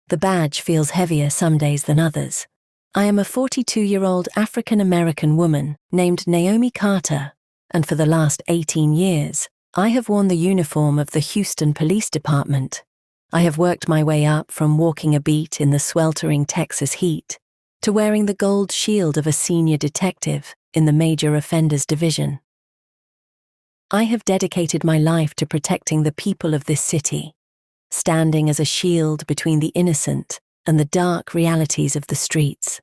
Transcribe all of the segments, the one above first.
The badge feels heavier some days than others. I am a 42-year-old African-American woman named Naomi Carter, and for the last 18 years, I have worn the uniform of the Houston Police Department. I have worked my way up from walking a beat in the sweltering Texas heat to wearing the gold shield of a senior detective in the Major Offenders Division. I have dedicated my life to protecting the people of this city, standing as a shield between the innocent and the dark realities of the streets.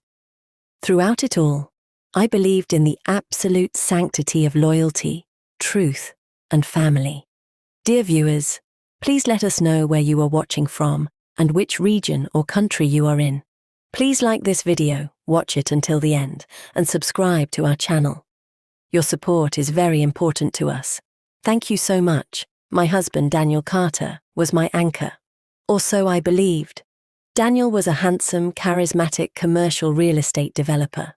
Throughout it all, I believed in the absolute sanctity of loyalty, truth, and family. Dear viewers, please let us know where you are watching from and which region or country you are in. Please like this video, watch it until the end, and subscribe to our channel. Your support is very important to us. Thank you so much. My husband, Daniel Carter, was my anchor. Or so I believed. Daniel was a handsome, charismatic commercial real estate developer.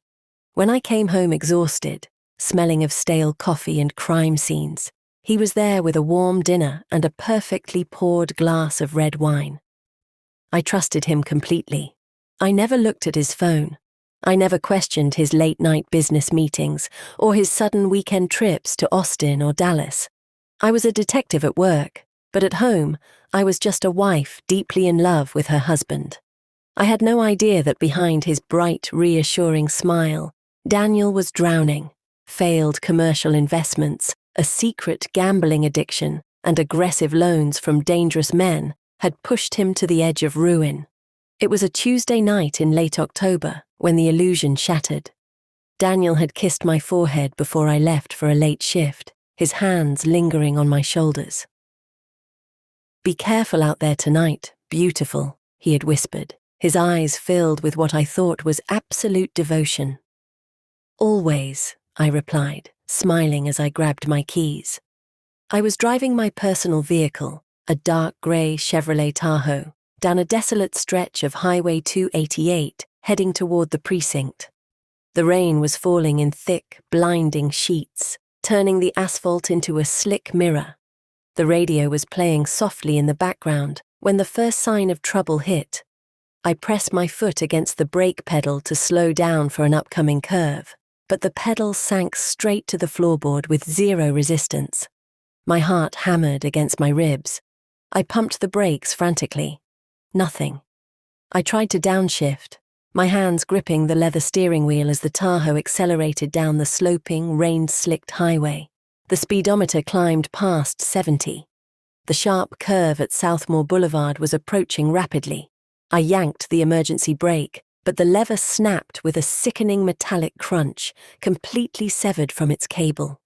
When I came home exhausted, smelling of stale coffee and crime scenes, he was there with a warm dinner and a perfectly poured glass of red wine. I trusted him completely. I never looked at his phone. I never questioned his late-night business meetings or his sudden weekend trips to Austin or Dallas. I was a detective at work, but at home, I was just a wife deeply in love with her husband. I had no idea that behind his bright, reassuring smile, Daniel was drowning. Failed commercial investments, a secret gambling addiction, and aggressive loans from dangerous men had pushed him to the edge of ruin. It was a Tuesday night in late October when the illusion shattered. Daniel had kissed my forehead before I left for a late shift, his hands lingering on my shoulders. "Be careful out there tonight, beautiful," he had whispered, his eyes filled with what I thought was absolute devotion. "Always," I replied, smiling as I grabbed my keys. I was driving my personal vehicle, a dark grey Chevrolet Tahoe, down a desolate stretch of Highway 288, heading toward the precinct. The rain was falling in thick, blinding sheets, turning the asphalt into a slick mirror. The radio was playing softly in the background when the first sign of trouble hit. I pressed my foot against the brake pedal to slow down for an upcoming curve, but the pedal sank straight to the floorboard with zero resistance. My heart hammered against my ribs. I pumped the brakes frantically. Nothing. I tried to downshift, my hands gripping the leather steering wheel as the Tahoe accelerated down the sloping, rain-slicked highway. The speedometer climbed past 70. The sharp curve at Southmore Boulevard was approaching rapidly. I yanked the emergency brake, but the lever snapped with a sickening metallic crunch, completely severed from its cable.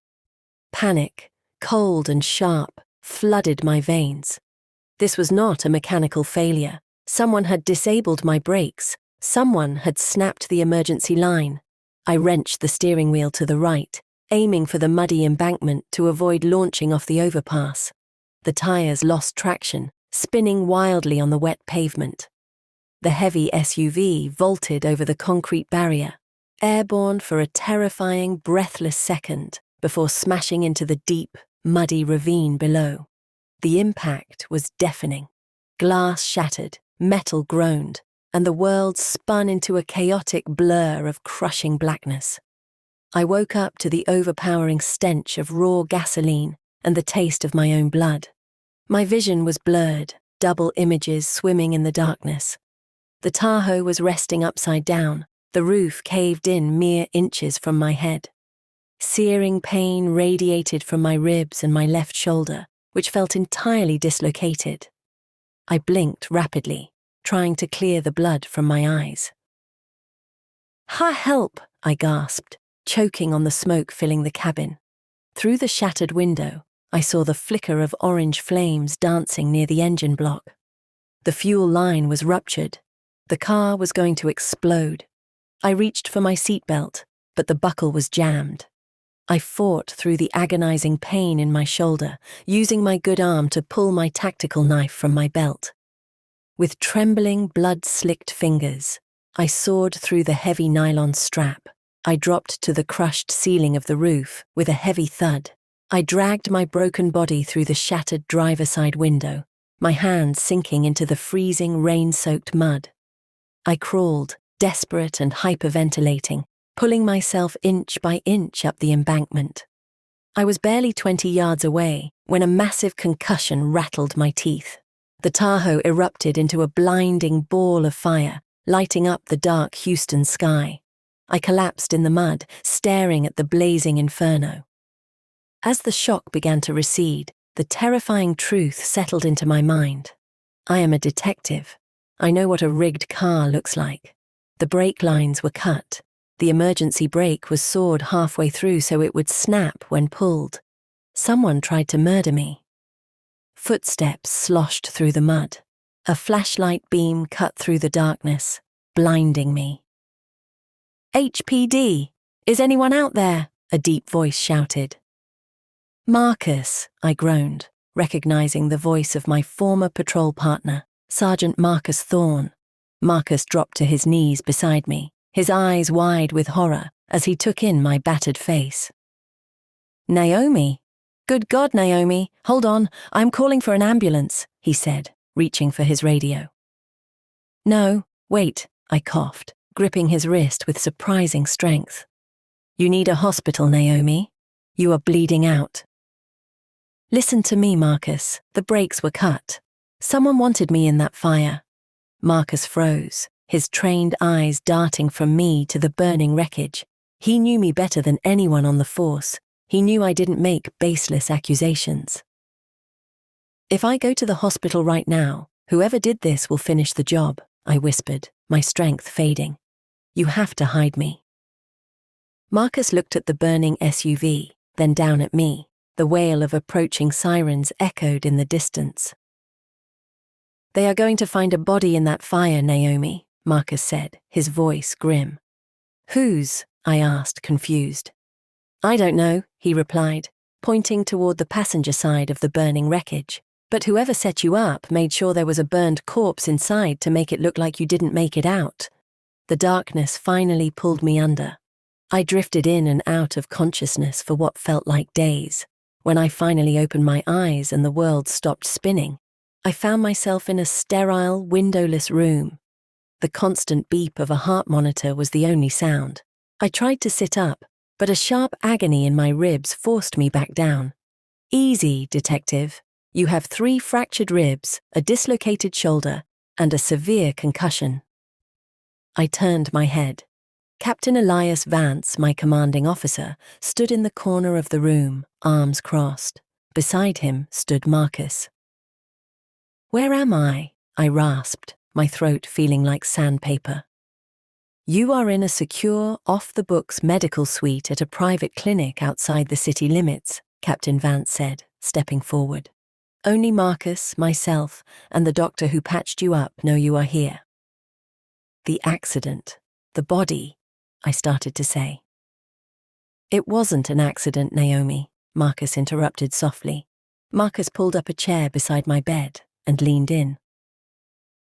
Panic, cold and sharp, flooded my veins. This was not a mechanical failure. Someone had disabled my brakes. Someone had snapped the emergency line. I wrenched the steering wheel to the right, aiming for the muddy embankment to avoid launching off the overpass. The tires lost traction, spinning wildly on the wet pavement. The heavy SUV vaulted over the concrete barrier, airborne for a terrifying, breathless second before smashing into the deep, muddy ravine below. The impact was deafening. Glass shattered, metal groaned, and the world spun into a chaotic blur of crushing blackness. I woke up to the overpowering stench of raw gasoline and the taste of my own blood. My vision was blurred, double images swimming in the darkness. The Tahoe was resting upside down, the roof caved in mere inches from my head. Searing pain radiated from my ribs and my left shoulder, which felt entirely dislocated. I blinked rapidly, trying to clear the blood from my eyes. Help!" I gasped, choking on the smoke filling the cabin. Through the shattered window, I saw the flicker of orange flames dancing near the engine block. The fuel line was ruptured. The car was going to explode. I reached for my seatbelt, but the buckle was jammed. I fought through the agonizing pain in my shoulder, using my good arm to pull my tactical knife from my belt. With trembling, blood-slicked fingers, I sawed through the heavy nylon strap. I dropped to the crushed ceiling of the roof with a heavy thud. I dragged my broken body through the shattered driver-side window, my hands sinking into the freezing, rain-soaked mud. I crawled, desperate and hyperventilating, pulling myself inch by inch up the embankment. I was barely 20 yards away when a massive concussion rattled my teeth. The Tahoe erupted into a blinding ball of fire, lighting up the dark Houston sky. I collapsed in the mud, staring at the blazing inferno. As the shock began to recede, the terrifying truth settled into my mind. I am a detective. I know what a rigged car looks like. The brake lines were cut. The emergency brake was sawed halfway through so it would snap when pulled. Someone tried to murder me. Footsteps sloshed through the mud. A flashlight beam cut through the darkness, blinding me. "HPD! Is anyone out there?" a deep voice shouted. "Marcus," I groaned, recognizing the voice of my former patrol partner, Sergeant Marcus Thorne. Marcus dropped to his knees beside me, his eyes wide with horror as he took in my battered face. "Naomi? Good God, Naomi, hold on, I'm calling for an ambulance," he said, reaching for his radio. "No, wait," I coughed, gripping his wrist with surprising strength. "You need a hospital, Naomi. You are bleeding out." "Listen to me, Marcus. The brakes were cut. Someone wanted me in that fire." Marcus froze, his trained eyes darting from me to the burning wreckage. He knew me better than anyone on the force. He knew I didn't make baseless accusations. "If I go to the hospital right now, whoever did this will finish the job," I whispered, my strength fading. "You have to hide me." Marcus looked at the burning SUV, then down at me. The wail of approaching sirens echoed in the distance. "They are going to find a body in that fire, Naomi," Marcus said, his voice grim. "Whose?" I asked, confused. "I don't know," he replied, pointing toward the passenger side of the burning wreckage. "But whoever set you up made sure there was a burned corpse inside to make it look like you didn't make it out." The darkness finally pulled me under. I drifted in and out of consciousness for what felt like days. When I finally opened my eyes and the world stopped spinning, I found myself in a sterile, windowless room. The constant beep of a heart monitor was the only sound. I tried to sit up, but a sharp agony in my ribs forced me back down. "Easy, detective. You have 3 fractured ribs, a dislocated shoulder, and a severe concussion." I turned my head. Captain Elias Vance, my commanding officer, stood in the corner of the room, arms crossed. Beside him stood Marcus. "Where am I?" I rasped, my throat feeling like sandpaper. "You are in a secure, off-the-books medical suite at a private clinic outside the city limits," Captain Vance said, stepping forward. "Only Marcus, myself, and the doctor who patched you up know you are here." "The accident, the body," I started to say. "It wasn't an accident, Naomi," Marcus interrupted softly. Marcus pulled up a chair beside my bed and leaned in.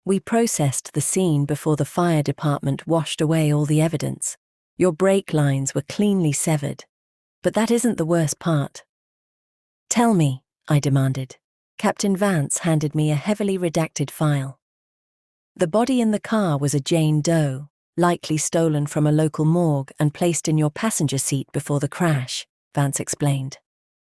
"We processed the scene before the fire department washed away all the evidence. Your brake lines were cleanly severed. But that isn't the worst part." "Tell me," I demanded. Captain Vance handed me a heavily redacted file. "The body in the car was a Jane Doe, likely stolen from a local morgue and placed in your passenger seat before the crash," Vance explained.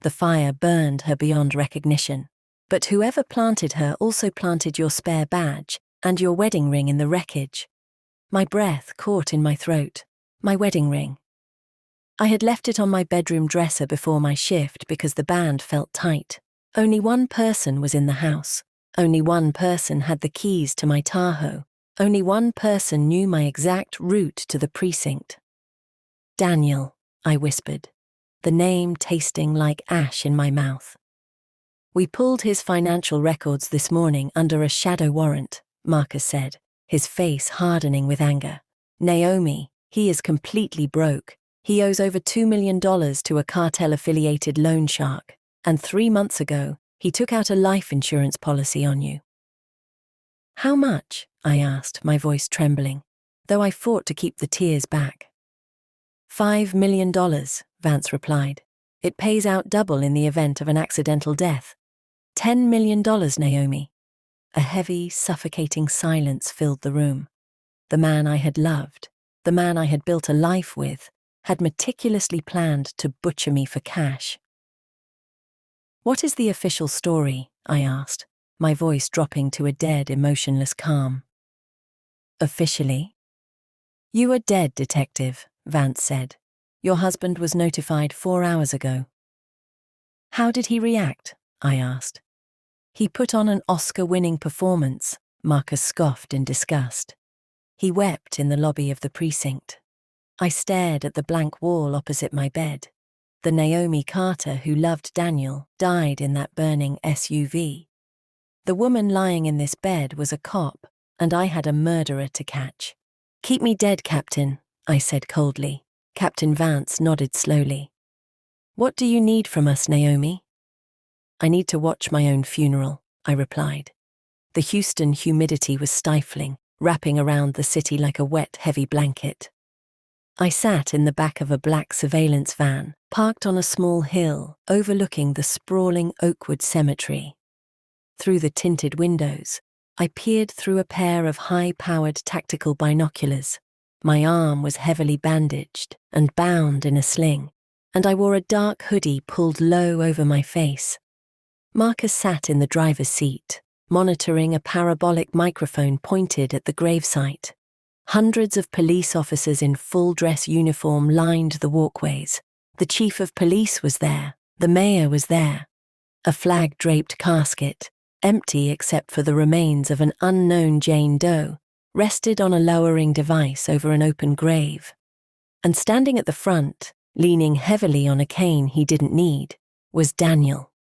"The fire burned her beyond recognition. But whoever planted her also planted your spare badge and your wedding ring in the wreckage." My breath caught in my throat. My wedding ring. I had left it on my bedroom dresser before my shift because the band felt tight. Only one person was in the house. Only one person had the keys to my Tahoe. Only one person knew my exact route to the precinct. "Daniel," I whispered, the name tasting like ash in my mouth. "We pulled his financial records this morning under a shadow warrant," Marcus said, his face hardening with anger. "Naomi, he is completely broke. He owes over $2 million to a cartel-affiliated loan shark, and 3 months ago, he took out a life insurance policy on you." "How much?" I asked, my voice trembling, though I fought to keep the tears back. $5 million, Vance replied. "It pays out double in the event of an accidental death. $10 million, Naomi. A heavy, suffocating silence filled the room. The man I had loved, the man I had built a life with, had meticulously planned to butcher me for cash. "What is the official story?" I asked, my voice dropping to a dead, emotionless calm. "Officially?" "You are dead, Detective," Vance said. "Your husband was notified 4 hours ago." "How did he react?" I asked. "He put on an Oscar-winning performance," Marcus scoffed in disgust. "He wept in the lobby of the precinct. I stared at the blank wall opposite my bed. The Naomi Carter who loved Daniel died in that burning SUV. The woman lying in this bed was a cop, and I had a murderer to catch." "Keep me dead, Captain," I said coldly. Captain Vance nodded slowly. "What do you need from us, Naomi?" "I need to watch my own funeral," I replied. The Houston humidity was stifling, wrapping around the city like a wet, heavy blanket. I sat in the back of a black surveillance van, parked on a small hill overlooking the sprawling Oakwood Cemetery. Through the tinted windows, I peered through a pair of high-powered tactical binoculars. My arm was heavily bandaged and bound in a sling, and I wore a dark hoodie pulled low over my face. Marcus sat in the driver's seat, monitoring a parabolic microphone pointed at the gravesite. Hundreds of police officers in full-dress uniform lined the walkways. The chief of police was there. The mayor was there. A flag-draped casket, empty except for the remains of an unknown Jane Doe, rested on a lowering device over an open grave. And standing at the front, leaning heavily on a cane he didn't need, was Daniel.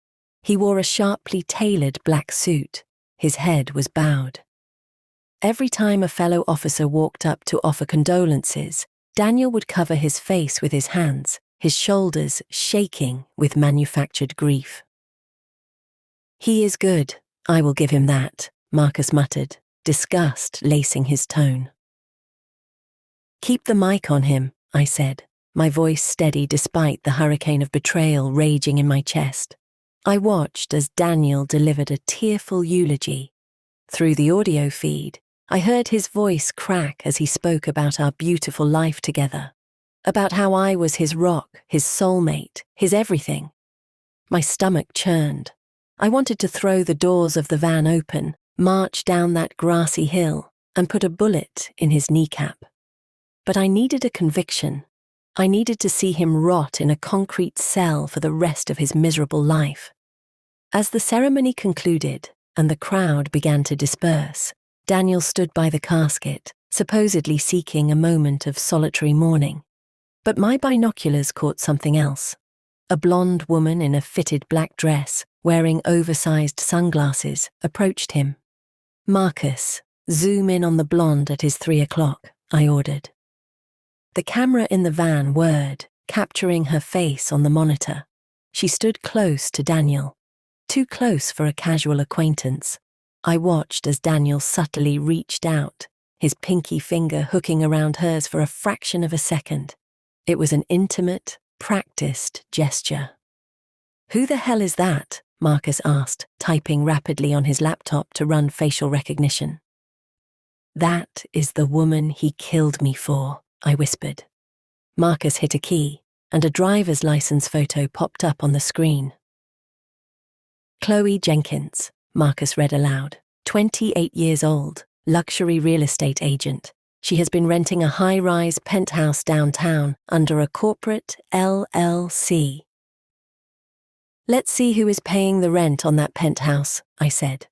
He wore a sharply tailored black suit. His head was bowed. Every time a fellow officer walked up to offer condolences, Daniel would cover his face with his hands, his shoulders shaking with manufactured grief. "He is good, I will give him that," Marcus muttered, disgust lacing his tone. "Keep the mic on him," I said, my voice steady despite the hurricane of betrayal raging in my chest. I watched as Daniel delivered a tearful eulogy. Through the audio feed, I heard his voice crack as he spoke about our beautiful life together, about how I was his rock, his soulmate, his everything. My stomach churned. I wanted to throw the doors of the van open, march down that grassy hill, and put a bullet in his kneecap. But I needed a conviction. I needed to see him rot in a concrete cell for the rest of his miserable life. As the ceremony concluded and the crowd began to disperse, Daniel stood by the casket, supposedly seeking a moment of solitary mourning. But my binoculars caught something else. A blonde woman in a fitted black dress, wearing oversized sunglasses, approached him. "Marcus, zoom in on the blonde at his 3 o'clock, I ordered. The camera in the van whirred, capturing her face on the monitor. She stood close to Daniel. Too close for a casual acquaintance. I watched as Daniel subtly reached out, his pinky finger hooking around hers for a fraction of a second. It was an intimate, practiced gesture. "Who the hell is that?" Marcus asked, typing rapidly on his laptop to run facial recognition. "That is the woman he killed me for," I whispered. Marcus hit a key, and a driver's license photo popped up on the screen. "Chloe Jenkins," Marcus read aloud, 28 years old, luxury real estate agent. She has been renting a high-rise penthouse downtown under a corporate LLC. "Let's see who is paying the rent on that penthouse," I said.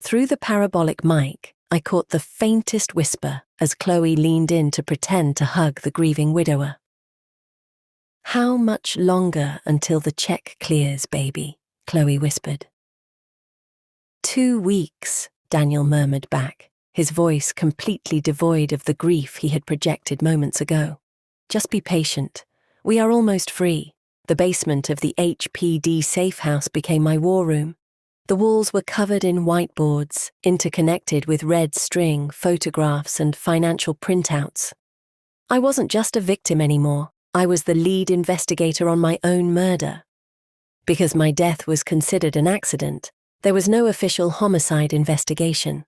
Through the parabolic mic, I caught the faintest whisper as Chloe leaned in to pretend to hug the grieving widower. "How much longer until the check clears, baby?" Chloe whispered. 2 weeks, Daniel murmured back, his voice completely devoid of the grief he had projected moments ago. "Just be patient. We are almost free." The basement of the HPD safe house became my war room. The walls were covered in whiteboards, interconnected with red string, photographs, and financial printouts. I wasn't just a victim anymore. I was the lead investigator on my own murder. Because my death was considered an accident, There was no official homicide investigation,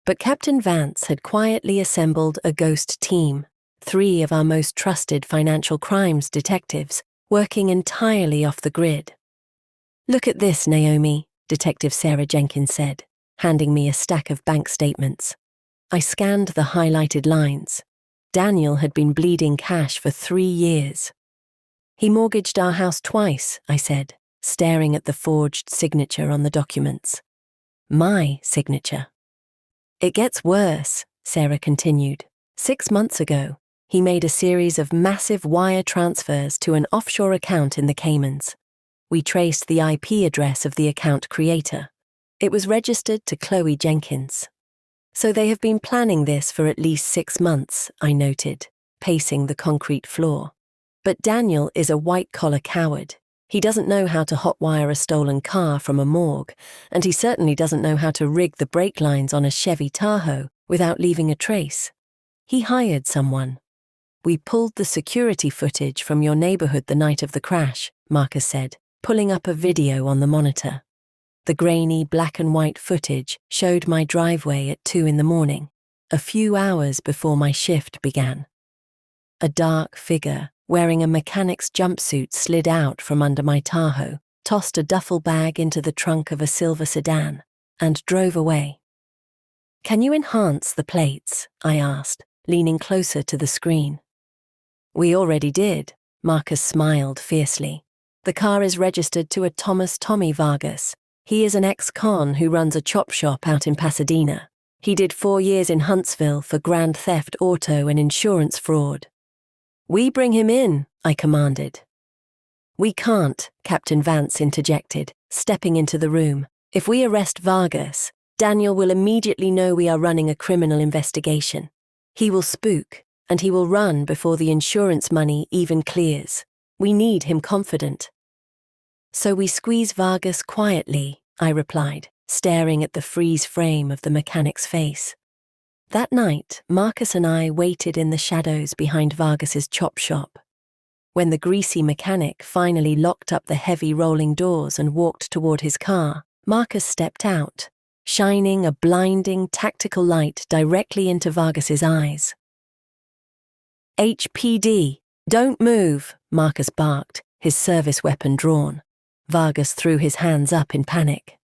but Captain Vance had quietly assembled a ghost team, 3 of our most trusted financial crimes detectives, working entirely off the grid. "Look at this, Naomi," Detective Sarah Jenkins said, handing me a stack of bank statements. I scanned the highlighted lines. Daniel had been bleeding cash for 3 years. "He mortgaged our house twice," I said, staring at the forged signature on the documents. My signature. "It gets worse," Sarah continued. 6 months ago, he made a series of massive wire transfers to an offshore account in the Caymans. We traced the IP address of the account creator. It was registered to Chloe Jenkins. "So they have been planning this for at least 6 months," I noted, pacing the concrete floor. "But Daniel is a white-collar coward. He doesn't know how to hotwire a stolen car from a morgue, and he certainly doesn't know how to rig the brake lines on a Chevy Tahoe without leaving a trace. He hired someone." "We pulled the security footage from your neighborhood the night of the crash," Marcus said, pulling up a video on the monitor. The grainy black and white footage showed my driveway at 2 in the morning, a few hours before my shift began. A dark figure wearing a mechanic's jumpsuit slid out from under my Tahoe, tossed a duffel bag into the trunk of a silver sedan, and drove away. "Can you enhance the plates?" I asked, leaning closer to the screen. "We already did," Marcus smiled fiercely. "The car is registered to a Thomas Tommy Vargas. He is an ex-con who runs a chop shop out in Pasadena. He did 4 years in Huntsville for grand theft auto and insurance fraud." "We bring him in," I commanded. "We can't," Captain Vance interjected, stepping into the room. "If we arrest Vargas, Daniel will immediately know we are running a criminal investigation. He will spook, and he will run before the insurance money even clears. We need him confident." "So we squeeze Vargas quietly," I replied, staring at the freeze frame of the mechanic's face. That night, Marcus and I waited in the shadows behind Vargas's chop shop. When the greasy mechanic finally locked up the heavy rolling doors and walked toward his car, Marcus stepped out, shining a blinding tactical light directly into Vargas's eyes. "HPD, don't move," Marcus barked, his service weapon drawn. Vargas threw his hands up in panic.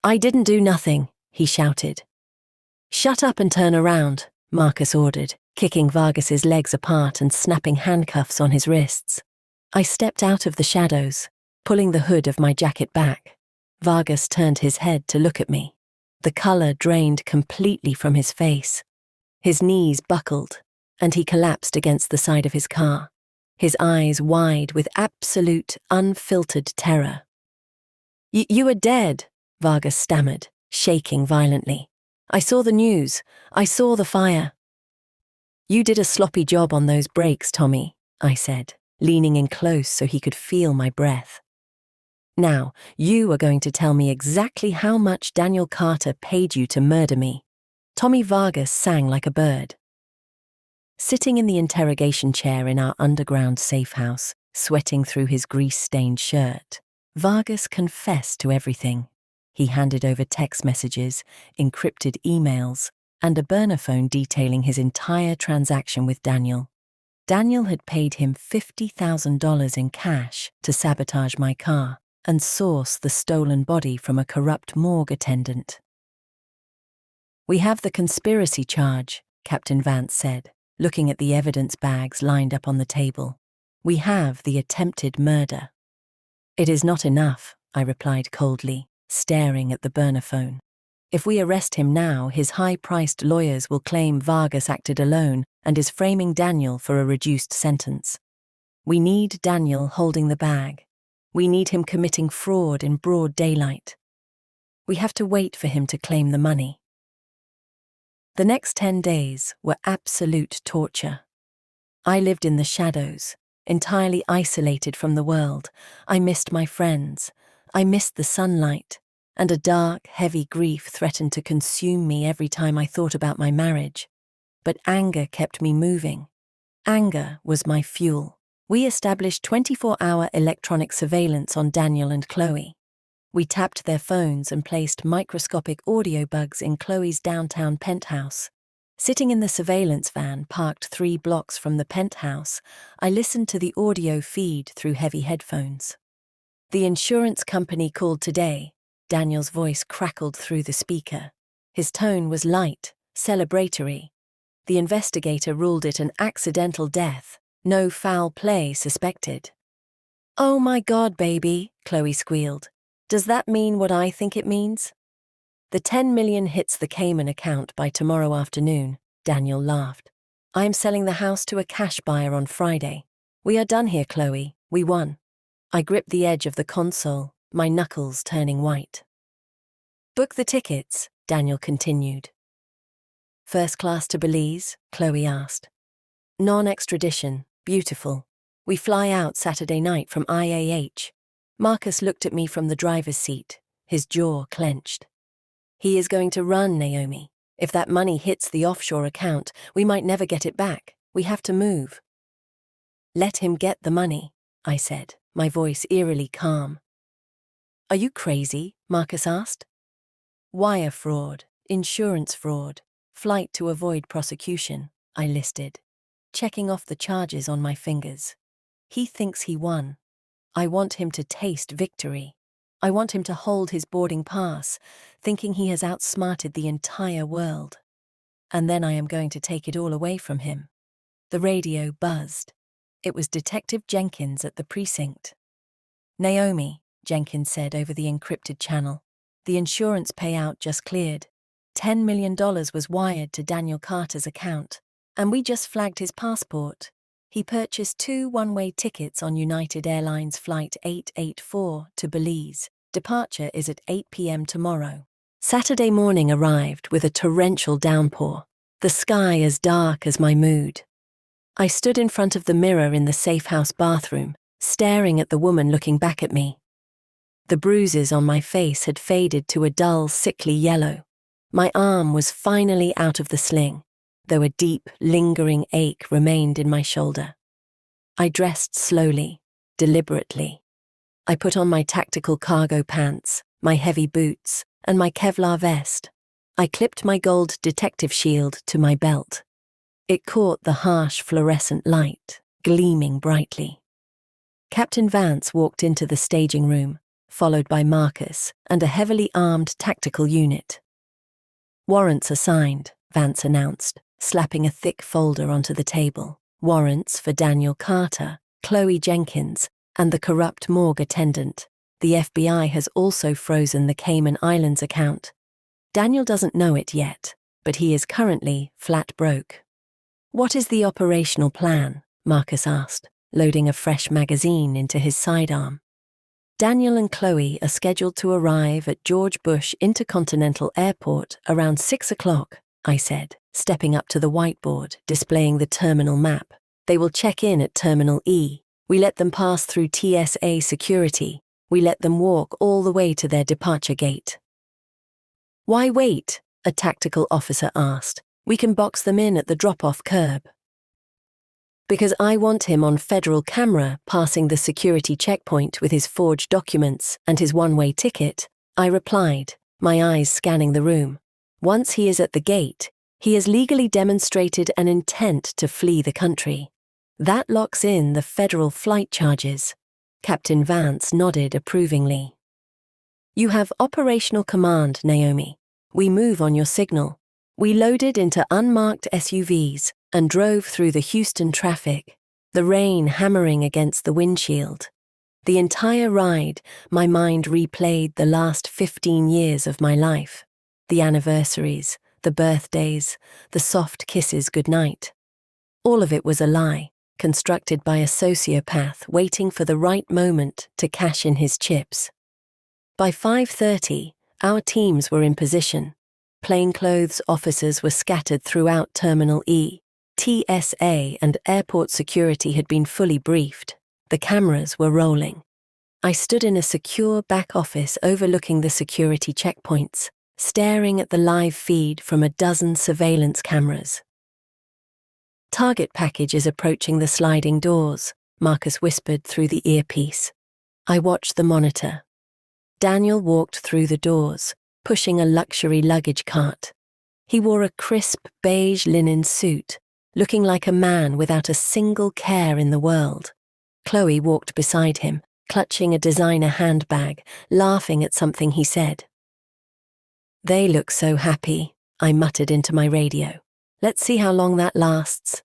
"I didn't do nothing," he shouted. "Shut up and turn around," Marcus ordered, kicking Vargas's legs apart and snapping handcuffs on his wrists. I stepped out of the shadows, pulling the hood of my jacket back. Vargas turned his head to look at me. The color drained completely from his face. His knees buckled, and he collapsed against the side of his car, his eyes wide with absolute, unfiltered terror. You are dead," Vargas stammered, shaking violently. "I saw the news. I saw the fire." "You did a sloppy job on those brakes, Tommy," I said, leaning in close so he could feel my breath. "Now, you are going to tell me exactly how much Daniel Carter paid you to murder me." Tommy Vargas sang like a bird. Sitting in the interrogation chair in our underground safe house, sweating through his grease-stained shirt, Vargas confessed to everything. He handed over text messages, encrypted emails, and a burner phone detailing his entire transaction with Daniel. Daniel had paid him $50,000 in cash to sabotage my car and source the stolen body from a corrupt morgue attendant. "We have the conspiracy charge," Captain Vance said, looking at the evidence bags lined up on the table. "We have the attempted murder." "It is not enough," I replied coldly, staring at the burner phone. "If we arrest him now, his high-priced lawyers will claim Vargas acted alone and is framing Daniel for a reduced sentence. We need Daniel holding the bag. We need him committing fraud in broad daylight. We have to wait for him to claim the money." The next 10 days were absolute torture. I lived in the shadows, entirely isolated from the world. I missed my friends. I missed the sunlight, and a dark, heavy grief threatened to consume me every time I thought about my marriage. But anger kept me moving. Anger was my fuel. We established 24-hour electronic surveillance on Daniel and Chloe. We tapped their phones and placed microscopic audio bugs in Chloe's downtown penthouse. Sitting in the surveillance van parked 3 blocks from the penthouse, I listened to the audio feed through heavy headphones. "The insurance company called today." Daniel's voice crackled through the speaker. His tone was light, celebratory. "The investigator ruled it an accidental death. No foul play suspected." "Oh my God, baby," Chloe squealed. "Does that mean what I think it means?" "The 10 million hits the Cayman account by tomorrow afternoon," Daniel laughed. "I am selling the house to a cash buyer on Friday. We are done here, Chloe. We won." I gripped the edge of the console, my knuckles turning white. "Book the tickets," Daniel continued. "First class to Belize?" Chloe asked. "Non-extradition. Beautiful. We fly out Saturday night from IAH." Marcus looked at me from the driver's seat, his jaw clenched. "He is going to run, Naomi. If that money hits the offshore account, we might never get it back. We have to move." "Let him get the money," I said, my voice eerily calm. "Are you crazy?" Marcus asked. "Wire fraud, insurance fraud, flight to avoid prosecution," I listed, checking off the charges on my fingers. "He thinks he won. I want him to taste victory. I want him to hold his boarding pass, thinking he has outsmarted the entire world. And then I am going to take it all away from him." The radio buzzed. It was Detective Jenkins at the precinct. "Naomi," Jenkins said over the encrypted channel, "the insurance payout just cleared. $10 million was wired to Daniel Carter's account, and we just flagged his passport. He purchased 2 one-way tickets on United Airlines Flight 884 to Belize. Departure is at 8 p.m. tomorrow." Saturday morning arrived with a torrential downpour, the sky as dark as my mood. I stood in front of the mirror in the safe house bathroom, staring at the woman looking back at me. The bruises on my face had faded to a dull, sickly yellow. My arm was finally out of the sling, though a deep, lingering ache remained in my shoulder. I dressed slowly, deliberately. I put on my tactical cargo pants, my heavy boots, and my Kevlar vest. I clipped my gold detective shield to my belt. It caught the harsh fluorescent light, gleaming brightly. Captain Vance walked into the staging room, followed by Marcus and a heavily armed tactical unit. "Warrants assigned," Vance announced, slapping a thick folder onto the table. "Warrants for Daniel Carter, Chloe Jenkins, and the corrupt morgue attendant. The FBI has also frozen the Cayman Islands account. Daniel doesn't know it yet, but he is currently flat broke." "What is the operational plan?" Marcus asked, loading a fresh magazine into his sidearm. "Daniel and Chloe are scheduled to arrive at George Bush Intercontinental Airport around 6 o'clock, I said, stepping up to the whiteboard, displaying the terminal map. "They will check in at Terminal E. We let them pass through TSA security. We let them walk all the way to their departure gate." "Why wait?" a tactical officer asked. "We can box them in at the drop-off curb." "Because I want him on federal camera passing the security checkpoint with his forged documents and his one-way ticket," I replied, my eyes scanning the room. "Once he is at the gate, he has legally demonstrated an intent to flee the country. That locks in the federal flight charges." Captain Vance nodded approvingly. "You have operational command, Naomi. We move on your signal." We loaded into unmarked SUVs and drove through the Houston traffic, the rain hammering against the windshield. The entire ride, my mind replayed the last 15 years of my life. The anniversaries, the birthdays, the soft kisses goodnight. All of it was a lie, constructed by a sociopath waiting for the right moment to cash in his chips. By 5:30, our teams were in position. Plainclothes officers were scattered throughout Terminal E. TSA and airport security had been fully briefed. The cameras were rolling. I stood in a secure back office overlooking the security checkpoints, staring at the live feed from a dozen surveillance cameras. "Target package is approaching the sliding doors," Marcus whispered through the earpiece. I watched the monitor. Daniel walked through the doors, pushing a luxury luggage cart. He wore a crisp beige linen suit, looking like a man without a single care in the world. Chloe walked beside him, clutching a designer handbag, laughing at something he said. "They look so happy," I muttered into my radio. "Let's see how long that lasts."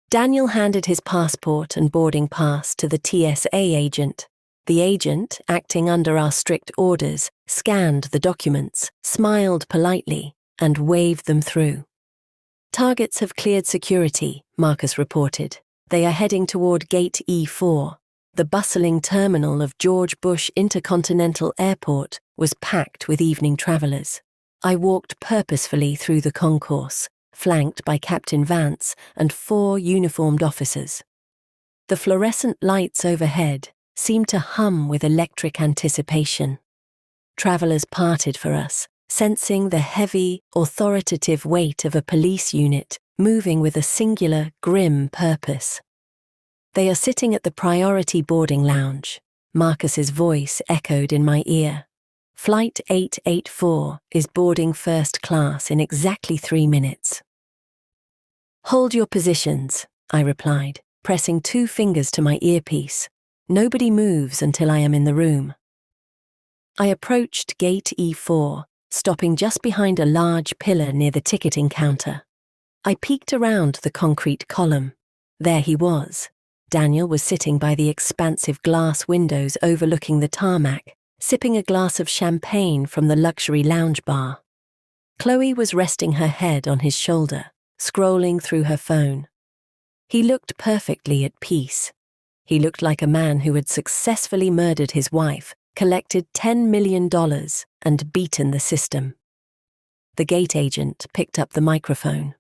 Daniel handed his passport and boarding pass to the TSA agent. The agent, acting under our strict orders, scanned the documents, smiled politely, and waved them through. "Targets have cleared security," Marcus reported. "They are heading toward Gate E4. The bustling terminal of George Bush Intercontinental Airport was packed with evening travelers. I walked purposefully through the concourse, flanked by Captain Vance and 4 uniformed officers. The fluorescent lights overhead seemed to hum with electric anticipation. Travelers parted for us, sensing the heavy, authoritative weight of a police unit moving with a singular, grim purpose. "They are sitting at the priority boarding lounge," Marcus's voice echoed in my ear. "Flight 884 is boarding first class in exactly 3 minutes. "Hold your positions," I replied, pressing 2 fingers to my earpiece. "Nobody moves until I am in the room." I approached Gate E4, stopping just behind a large pillar near the ticketing counter. I peeked around the concrete column. There he was. Daniel was sitting by the expansive glass windows overlooking the tarmac, sipping a glass of champagne from the luxury lounge bar. Chloe was resting her head on his shoulder, scrolling through her phone. He looked perfectly at peace. He looked like a man who had successfully murdered his wife, collected $10 million, and beaten the system. The gate agent picked up the microphone.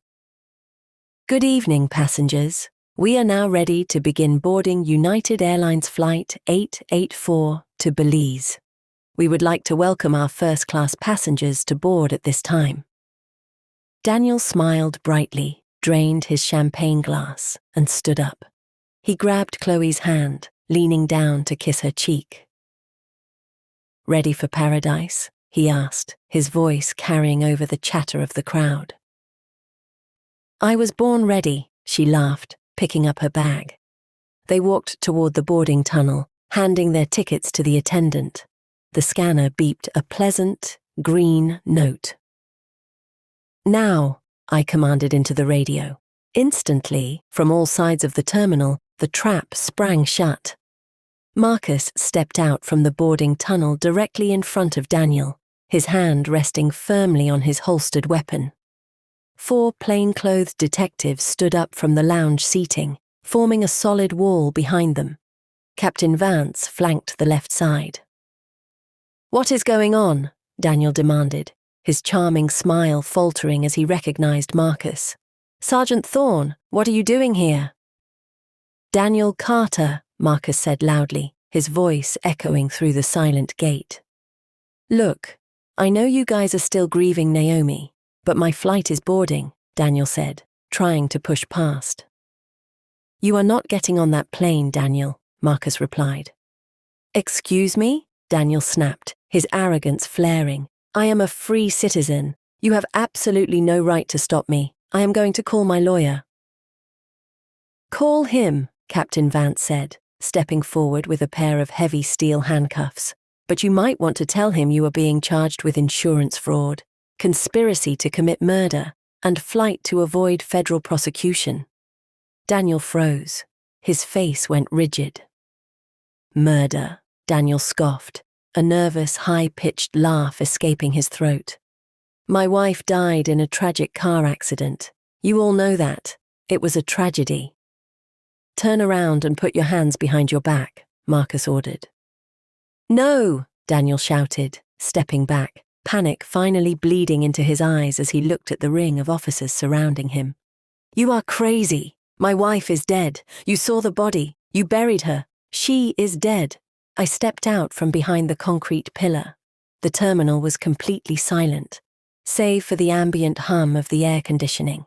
"Good evening, passengers. We are now ready to begin boarding United Airlines Flight 884 to Belize. We would like to welcome our first-class passengers to board at this time." Daniel smiled brightly, drained his champagne glass, and stood up. He grabbed Chloe's hand, leaning down to kiss her cheek. "Ready for paradise?" he asked, his voice carrying over the chatter of the crowd. "I was born ready," she laughed, picking up her bag. They walked toward the boarding tunnel, handing their tickets to the attendant. The scanner beeped a pleasant, green note. "Now," I commanded into the radio. Instantly, from all sides of the terminal, the trap sprang shut. Marcus stepped out from the boarding tunnel directly in front of Daniel, his hand resting firmly on his holstered weapon. 4 plainclothed detectives stood up from the lounge seating, forming a solid wall behind them. Captain Vance flanked the left side. "What is going on?" Daniel demanded, his charming smile faltering as he recognized Marcus. "Sergeant Thorne, what are you doing here?" "Daniel Carter," Marcus said loudly, his voice echoing through the silent gate. "Look, I know you guys are still grieving Naomi, but my flight is boarding," Daniel said, trying to push past. "You are not getting on that plane, Daniel," Marcus replied. "Excuse me?" Daniel snapped, his arrogance flaring. "I am a free citizen. You have absolutely no right to stop me. I am going to call my lawyer." "Call him," Captain Vance said, stepping forward with a pair of heavy steel handcuffs. "But you might want to tell him you are being charged with insurance fraud, conspiracy to commit murder, and flight to avoid federal prosecution." Daniel froze. His face went rigid. "Murder," Daniel scoffed, a nervous, high-pitched laugh escaping his throat. "My wife died in a tragic car accident. You all know that. It was a tragedy." "Turn around and put your hands behind your back," Marcus ordered. "No!" Daniel shouted, stepping back, panic finally bleeding into his eyes as he looked at the ring of officers surrounding him. "You are crazy. My wife is dead. You saw the body. You buried her. She is dead." I stepped out from behind the concrete pillar. The terminal was completely silent, save for the ambient hum of the air conditioning.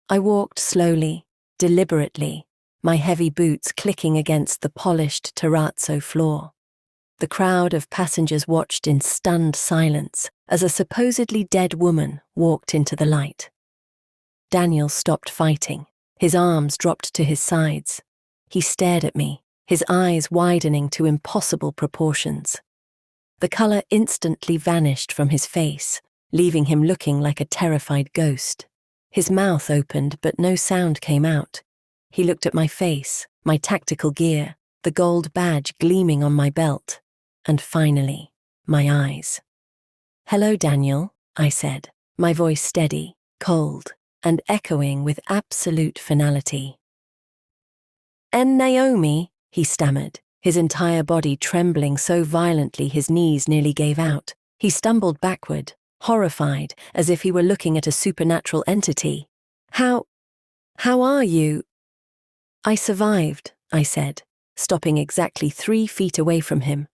I walked slowly, deliberately, my heavy boots clicking against the polished terrazzo floor. The crowd of passengers watched in stunned silence as a supposedly dead woman walked into the light. Daniel stopped fighting. His arms dropped to his sides. He stared at me, his eyes widening to impossible proportions. The color instantly vanished from his face, leaving him looking like a terrified ghost. His mouth opened, but no sound came out. He looked at my face, my tactical gear, the gold badge gleaming on my belt, and finally, my eyes. "Hello, Daniel," I said, my voice steady, cold, and echoing with absolute finality. "And Naomi," he stammered, his entire body trembling so violently his knees nearly gave out. He stumbled backward, horrified, as if he were looking at a supernatural entity. How are you?" "I survived," I said, stopping exactly 3 feet away from him.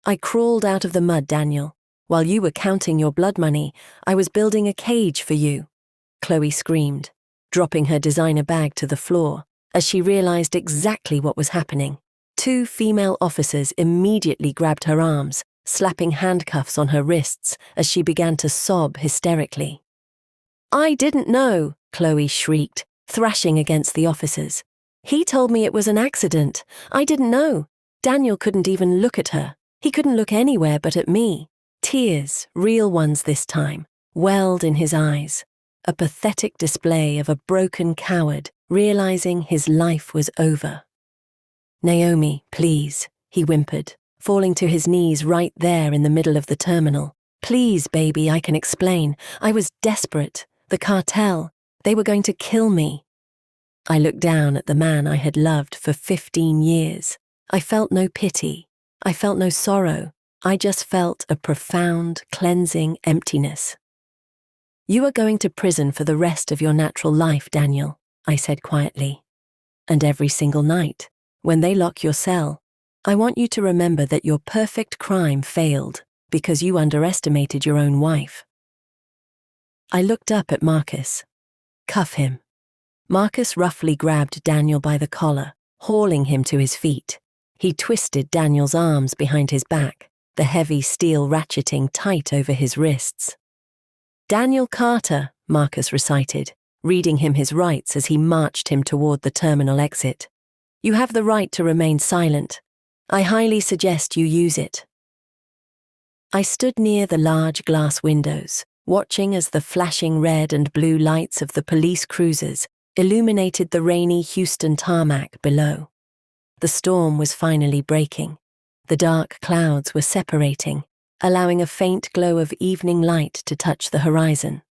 "I crawled out of the mud, Daniel. While you were counting your blood money, I was building a cage for you." Chloe screamed, dropping her designer bag to the floor as she realized exactly what was happening. 2 female officers immediately grabbed her arms, slapping handcuffs on her wrists as she began to sob hysterically. "I didn't know," Chloe shrieked, thrashing against the officers. "He told me it was an accident. I didn't know." Daniel couldn't even look at her. He couldn't look anywhere but at me. Tears, real ones this time, welled in his eyes. A pathetic display of a broken coward realizing his life was over. "Naomi, please," he whimpered, falling to his knees right there in the middle of the terminal. "Please, baby, I can explain. I was desperate. The cartel, they were going to kill me." I looked down at the man I had loved for 15 years. I felt no pity. I felt no sorrow. I just felt a profound, cleansing emptiness. "You are going to prison for the rest of your natural life, Daniel," I said quietly. "And every single night, when they lock your cell, I want you to remember that your perfect crime failed because you underestimated your own wife." I looked up at Marcus. "Cuff him." Marcus roughly grabbed Daniel by the collar, hauling him to his feet. He twisted Daniel's arms behind his back, the heavy steel ratcheting tight over his wrists. "Daniel Carter," Marcus recited, reading him his rights as he marched him toward the terminal exit. "You have the right to remain silent. I highly suggest you use it." I stood near the large glass windows, watching as the flashing red and blue lights of the police cruisers illuminated the rainy Houston tarmac below. The storm was finally breaking. The dark clouds were separating, allowing a faint glow of evening light to touch the horizon.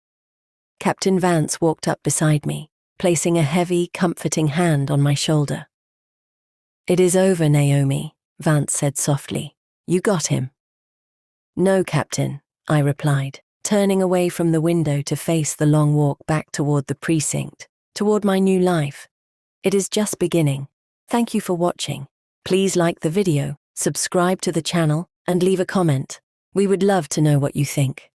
Captain Vance walked up beside me, placing a heavy, comforting hand on my shoulder. "It is over, Naomi," Vance said softly. "You got him." "No, Captain," I replied, turning away from the window to face the long walk back toward the precinct, toward my new life. "It is just beginning. Thank you for watching. Please like the video, subscribe to the channel, and leave a comment. We would love to know what you think.